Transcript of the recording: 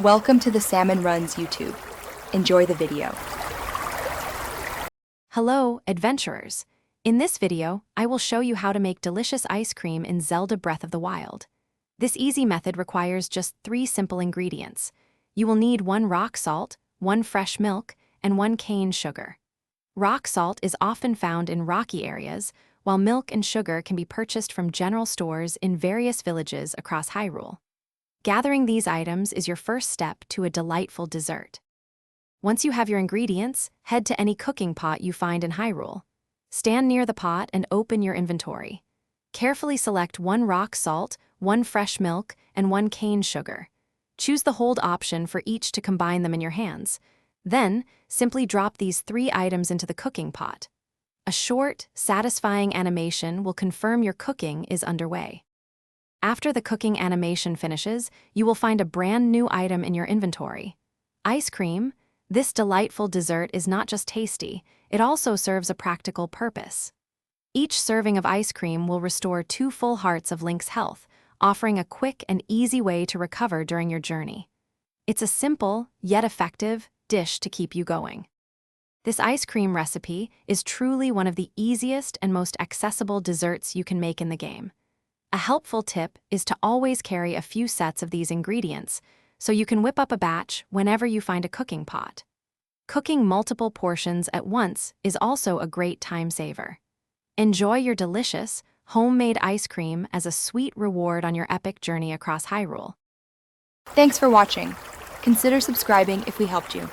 Welcome to the Salmon Runs YouTube. Enjoy the video. Hello, adventurers! In this video, I will show you how to make delicious ice cream in Zelda Breath of the Wild. This easy method requires just 3 simple ingredients. You will need 1 rock salt, 1 fresh milk, and 1 cane sugar. Rock salt is often found in rocky areas, while milk and sugar can be purchased from general stores in various villages across Hyrule. Gathering these items is your first step to a delightful dessert. Once you have your ingredients, head to any cooking pot you find in Hyrule. Stand near the pot and open your inventory. Carefully select 1 rock salt, 1 fresh milk, and 1 cane sugar. Choose the hold option for each to combine them in your hands. Then, simply drop these 3 items into the cooking pot. A short, satisfying animation will confirm your cooking is underway. After the cooking animation finishes, you will find a brand new item in your inventory. Ice cream. This delightful dessert is not just tasty, it also serves a practical purpose. Each serving of ice cream will restore 2 full hearts of Link's health, offering a quick and easy way to recover during your journey. It's a simple, yet effective, dish to keep you going. This ice cream recipe is truly one of the easiest and most accessible desserts you can make in the game. A helpful tip is to always carry a few sets of these ingredients, so you can whip up a batch whenever you find a cooking pot. Cooking multiple portions at once is also a great time saver. Enjoy your delicious, homemade ice cream as a sweet reward on your epic journey across Hyrule. Thanks for watching. Consider subscribing if we helped you.